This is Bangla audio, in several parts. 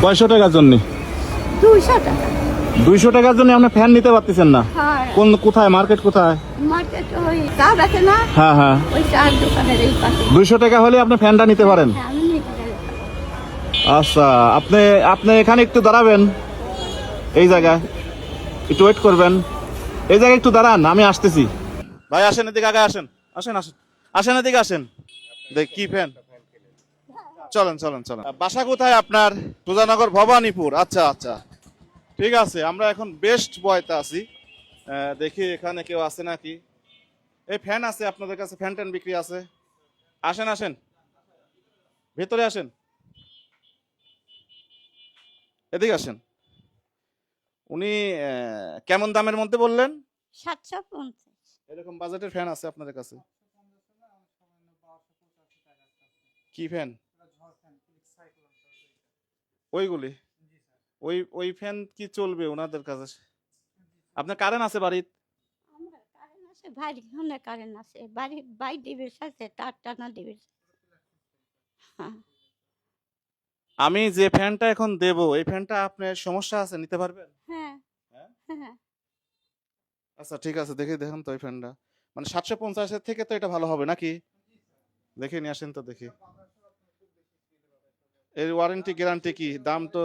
কয়শো টাকার জন্য? 200 টাকা। 200 টাকার জন্য আপনি ফ্যান নিতে পারতেছেন না? হ্যাঁ, কোথায় মার্কেট কোথায়? মার্কেট ওই চা বেচে না, হ্যাঁ হ্যাঁ, ওই চার দোকানের এই পাশে। 200 টাকা হলে আপনি ফ্যানটা নিতে পারেন? হ্যাঁ, আমি নিতে পারি। আচ্ছা, আপনি আপনি এখানে একটু দাঁড়াবেন, এই জায়গায় একটু ওয়েট করবেন, এই জায়গায় একটু দাঁড়ান, আমি আসতেছি। ভাই আসেন, এদিকে আগে আসেন, আসেন আসেন আসেন, এদিকে আসেন। দেখ কি ফ্যান, চলেন চলেন চলেন। বাসা কোথায় আপনার? সুজানগর, ভবানীপুর। আচ্ছা আচ্ছা, ঠিক আছে। আমরা এখন বেস্ট বয়তে আছি, দেখি এখানে কেউ আছে নাকি। এই ফ্যান আছে আপনাদের কাছে? ফ্যান ট্যান বিক্রি আছে? আসেন আসেন, ভেতরে আসেন, এদিকে আসেন। উনি কেমন দামের মধ্যে বললেন? 750। এরকম বাজেটের ফ্যান আছে আপনাদের কাছে? কি ফ্যান? ওইগুলি? ওই ওই ফ্যান কি চলবে ওনাদের কাছে? আপনার কারেন্ট আছে বাড়িতে? আমরা কারেন্ট আছে, বাড়ি ঘরে কারেন্ট আছে, বাড়ি বাই ডিবির সাথে তার টানা ডিবির। হ্যাঁ, আমি যে ফ্যানটা এখন দেব, এই ফ্যানটা আপনার সমস্যা আছে, নিতে পারবেন? হ্যাঁ, হ্যাঁ? হ্যাঁ। আচ্ছা ঠিক আছে, দেখি দেখুন তো ওই ফ্যানটা, মানে 750-এর থেকে তো এটা ভালো হবে নাকি? দেখে নিয়ে আসেন তো দেখি। এর ওয়ারেন্টি গ্যারান্টি কি, দাম তো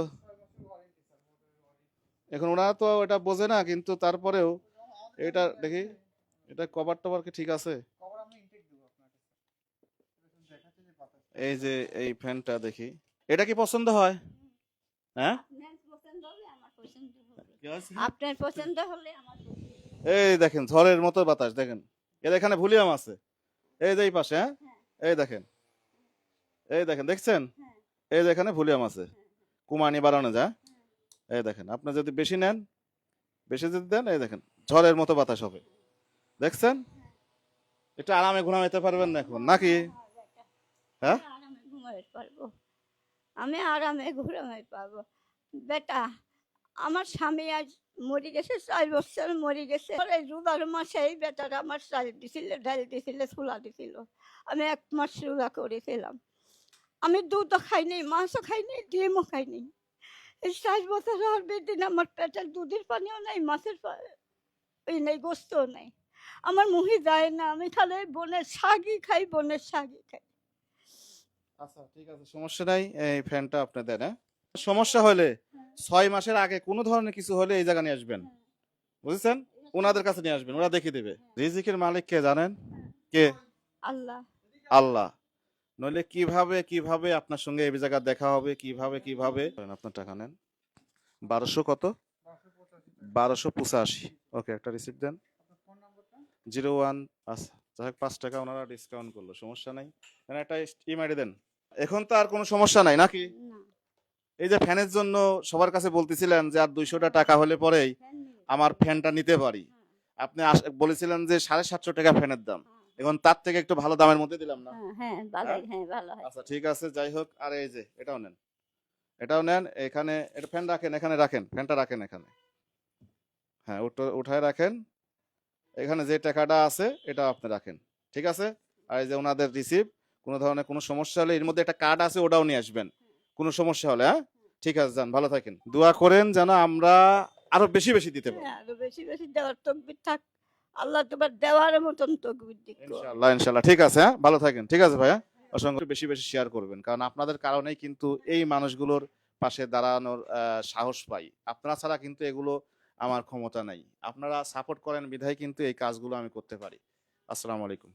এখন ওনারা তো এটা বোঝে না, কিন্তু তারপরেও এটা দেখি, এটা কভার টভার কি ঠিক আছে? এই যে এই ফ্যানটা দেখি, এটা কি পছন্দ হয়? হ্যাঁ, আপনার পছন্দ হলে আমার পছন্দ হবে। কি আছে? আপনার পছন্দ হলে আমার পছন্দ হবে। এই দেখেন ঝড়ের মতো বাতাস, দেখেন এর এখানে ভলিউম আছে, এই যে এই পাশে, হ্যাঁ এই দেখেন, এই দেখেন, দেখছেন? হ্যাঁ, এই যে এখানে ভলিউম আছে, কুমানি বাড়ানো যায়। এই দেখেন, আপনি যদি বেশি নেন, বেশি যদি দেন, এই দেখেন ঝড়ের মতো বাতাস হবে, দেখছেন? একটু আরামে ঘুমাইতে পারবেন না এখন নাকি? হ্যাঁ, আমি আরামে ঘুমাইতে পারবো, আমি আরামে ঘুমাইতে পারবো। বেটা, আমার স্বামী আজ মরে গেছে, 4 বছর মরে গেছে। এই রোজার মাসে এই বেটার আমার চাল দিছিল, ডাল দিছিল, ছোলা দিছিল। আমি 1 মাস রোজা করেছিলাম। আমি দুধও খাইনি, মাছও খাইনি, ডিমও খাইনি। এই 4 বছর হওয়ার বেদিন আমার পেটের দুধের পানিও নাই, মাছের ওই নেই, গোস্তও নেই। আমার মুখে যায় না, আমি খালি বনের শাকই খাই, বনের শাকই খাই। আচ্ছা ঠিক আছে, সমস্যা নাই, এই ফ্যানটা আপনি দেন। হ্যাঁ, সমস্যা হলে 6 মাসের আগে কোনো ধরনের কিছু হলে এই জায়গা নিয়ে আসবেন, বুঝেছেন? ওনাদের কাছে নিয়ে আসবেন, ওরা দেখিয়ে দেবে। রিজিকের মালিক কে জানেন? কে? আল্লাহ। আল্লাহ। নইলে কিভাবে কিভাবে আপনার সঙ্গে এই জায়গা দেখা হবে, কিভাবে কিভাবে আপনার টাকা নেন? 1200 কত? 1285। ওকে, একটা রিসিপ্ট দেন। 01। আচ্ছা, যাই হোক 5 টাকা ওনারা ডিসকাউন্ট করলো, সমস্যা নাই। একটা ইএমআই দেন। এখন তো আর কোনো সমস্যা নাই নাকি? না, এই যে ফ্যানের জন্য সবার কাছে বলতেছিলেন যে আর 200 টাকা হলে পরেই ফ্যান নেই। আমার ফ্যানটা নিতে পারি, আপনি বলেছিলেন যে 750 টাকা ফ্যানের দাম, এখন তার থেকে একটু ভালো দামের মধ্যে দিলাম না? হ্যাঁ, হ্যাঁ, ভালো, হ্যাঁ? হ্যাঁ, ভালো হয়। আচ্ছা ঠিক আছে, যাই হোক। আর এই যে এটাও নেন, এটাও নেন। এখানে এটা ফ্যান রাখেন, এখানে রাখেন, ফ্যানটা রাখেন এখানে। হ্যাঁ, উঠায় রাখেন। এখানে যে টাকাটা আছে এটা আপনি রাখেন, ঠিক আছে? আর এই যে ওনাদের রিসিভ, কোনো ধরনের কোনো সমস্যা হলে এর মধ্যে একটা কার্ড আছে, ওটাও নিয়ে আসবেন কোনো সমস্যা হলে। হ্যাঁ ঠিক আছে, যান, ভালো থাকেন। দোয়া করেন যেন আমরা আরো বেশি বেশি দিতে পারি। হ্যাঁ, আরো বেশি বেশি দেওয়ার তকবির থাক। আল্লাহ তোমার দেওয়ার মতন তকবির দিক। ইনশাআল্লাহ ইনশাআল্লাহ, ঠিক আছে। হ্যাঁ, ভালো থাকেন, ঠিক আছে ভাইয়া। অসংখ্য বেশি বেশি শেয়ার করবেন, কারণ আপনাদের কারণেই কিন্তু এই মানুষগুলোর পাশে দাঁড়ানোর সাহস পাই। আপনারা ছাড়া কিন্তু এগুলো আমার ক্ষমতা নাই, আপনারা সাপোর্ট করেন বিধায় কিন্তু এই কাজগুলো আমি করতে পারি। আসসালামু আলাইকুম।